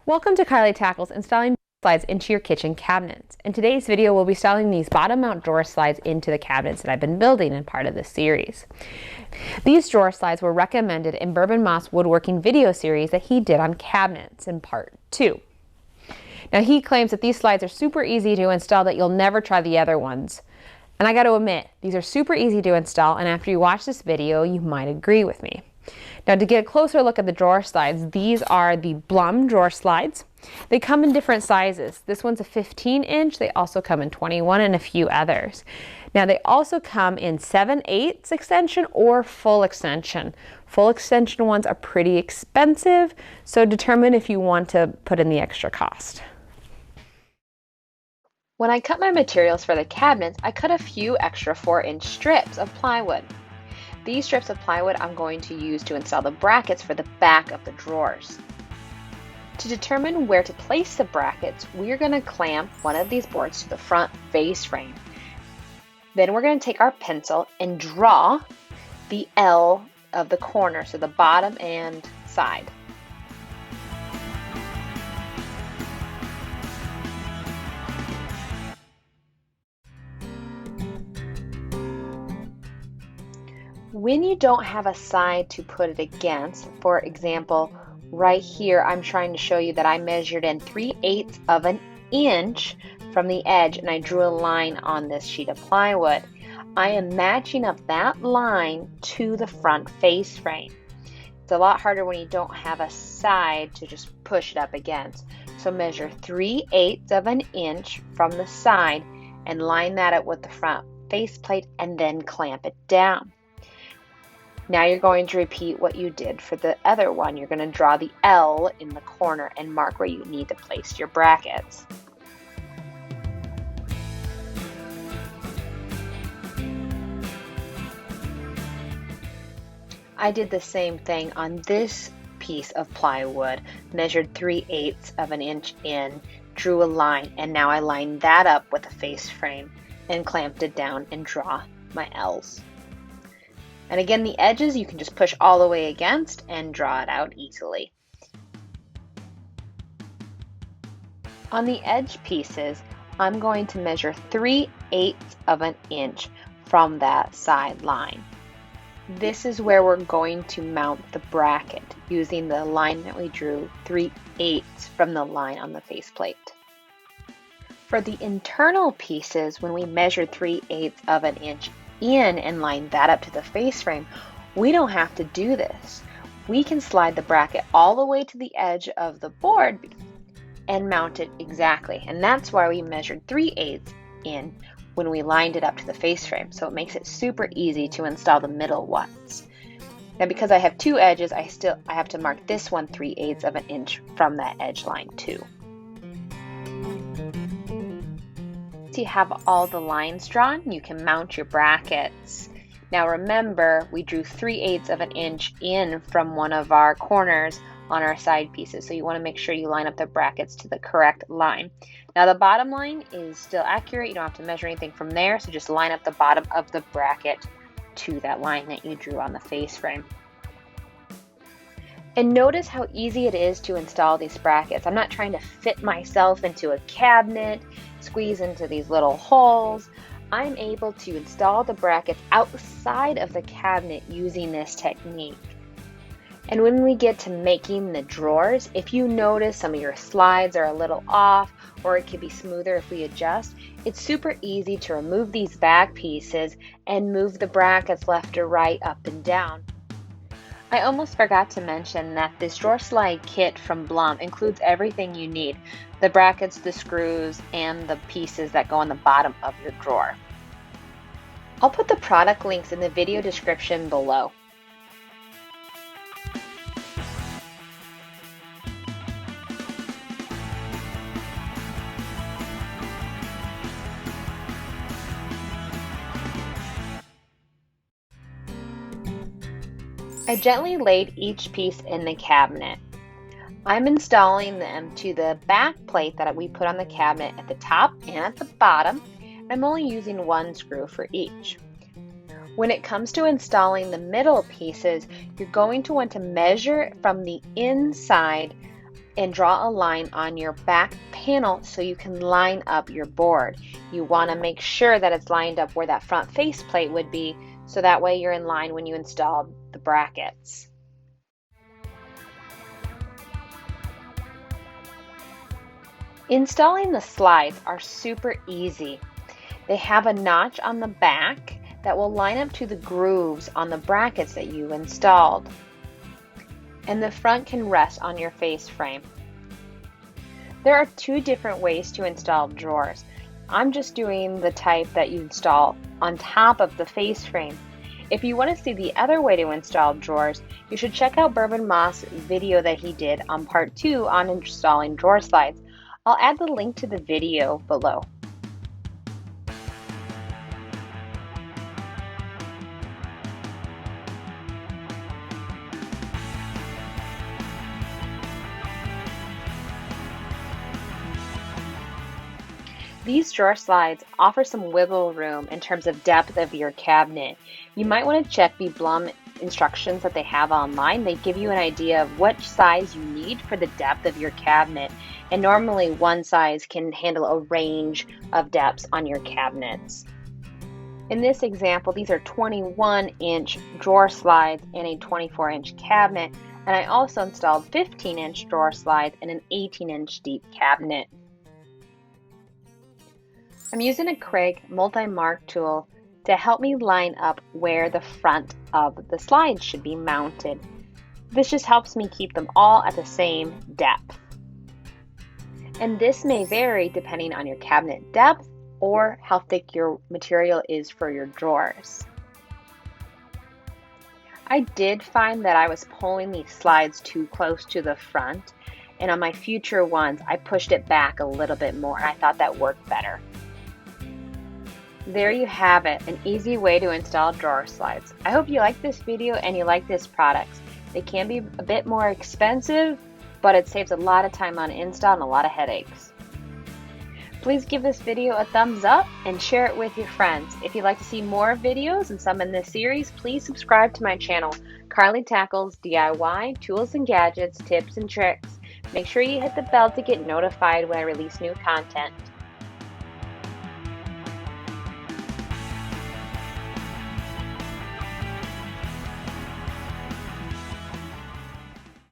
Welcome to Kylie Tackles installing slides into your kitchen cabinets. In today's video, we'll be installing these bottom mount drawer slides into the cabinets that I've been building in part of this series. These drawer slides were recommended in Bourbon Moss Woodworking video series that he did on cabinets in part 2. Now he claims that these slides are super easy to install, that you'll never try the other ones. And I got to admit, these are super easy to install, and after you watch this video, you might agree with me. Now to get a closer look at the drawer slides, these are the BLUM drawer slides. They come in different sizes. This one's a 15-inch. They also come in 21 and a few others. Now they also come in 7/8 extension or full extension. Full extension ones are pretty expensive, so determine if you want to put in the extra cost. When I cut my materials for the cabinets, I cut a few extra 4-inch strips of plywood. These strips of plywood I'm going to use to install the brackets for the back of the drawers. To determine where to place the brackets, we're going to clamp one of these boards to the front face frame. Then we're going to take our pencil and draw the L of the corner, so the bottom and side. When you don't have a side to put it against, for example, right here I'm trying to show you that I measured in 3/8 of an inch from the edge and I drew a line on this sheet of plywood. I am matching up that line to the front face frame. It's a lot harder when you don't have a side to just push it up against. So measure 3/8 of an inch from the side and line that up with the front faceplate and then clamp it down. Now you're going to repeat what you did for the other one. You're going to draw the L in the corner and mark where you need to place your brackets. I did the same thing on this piece of plywood, measured 3/8 of an inch in, drew a line, and now I lined that up with a face frame and clamped it down and draw my L's. And again, the edges you can just push all the way against and draw it out easily. On the edge pieces, I'm going to measure 3/8 of an inch from that side line. This is where we're going to mount the bracket using the line that we drew 3/8 from the line on the faceplate. For the internal pieces, when we measured 3/8 of an inch in and line that up to the face frame, we don't have to do this. We can slide the bracket all the way to the edge of the board and mount it exactly. And that's why we measured 3/8 in when we lined it up to the face frame. So it makes it super easy to install the middle ones. Now because I have two edges, I have to mark this one 3/8 of an inch from that edge line too. You have all the lines drawn, you can mount your brackets. Now remember, we drew 3/8 of an inch in from one of our corners on our side pieces, so you want to make sure you line up the brackets to the correct line. Now the bottom line is still accurate, you don't have to measure anything from there, so just line up the bottom of the bracket to that line that you drew on the face frame. And notice how easy it is to install these brackets. I'm not trying to fit myself into a cabinet, squeeze into these little holes. I'm able to install the brackets outside of the cabinet using this technique. And when we get to making the drawers, if you notice some of your slides are a little off, or it could be smoother if we adjust, it's super easy to remove these back pieces and move the brackets left or right, up and down. I almost forgot to mention that this drawer slide kit from BLUM includes everything you need: the brackets, the screws, and the pieces that go on the bottom of your drawer. I'll put the product links in the video description below. I gently laid each piece in the cabinet. I'm installing them to the back plate that we put on the cabinet at the top and at the bottom. I'm only using one screw for each. When it comes to installing the middle pieces, you're going to want to measure from the inside and draw a line on your back panel so you can line up your board. You want to make sure that it's lined up where that front faceplate would be, so that way you're in line when you install the brackets. Installing the slides are super easy. They have a notch on the back that will line up to the grooves on the brackets that you installed. And the front can rest on your face frame. There are two different ways to install drawers. I'm just doing the type that you install on top of the face frame. If you want to see the other way to install drawers, you should check out Bourbon Moss' video that he did on part 2 on installing drawer slides. I'll add the link to the video below. These drawer slides offer some wiggle room in terms of depth of your cabinet. You might want to check the BLUM instructions that they have online. They give you an idea of what size you need for the depth of your cabinet. And normally one size can handle a range of depths on your cabinets. In this example, these are 21-inch drawer slides in a 24-inch cabinet. And I also installed 15-inch drawer slides in an 18-inch deep cabinet. I'm using a Craig multimark tool to help me line up where the front of the slides should be mounted. This just helps me keep them all at the same depth. And this may vary depending on your cabinet depth or how thick your material is for your drawers. I did find that I was pulling these slides too close to the front, and on my future ones I pushed it back a little bit more, and I thought that worked better. There you have it, an easy way to install drawer slides. I hope you like this video and you like this product. They can be a bit more expensive, but it saves a lot of time on install and a lot of headaches. Please give this video a thumbs up and share it with your friends. If you'd like to see more videos and some in this series, please subscribe to my channel, Carly Tackles DIY, Tools and Gadgets, Tips and Tricks. Make sure you hit the bell to get notified when I release new content.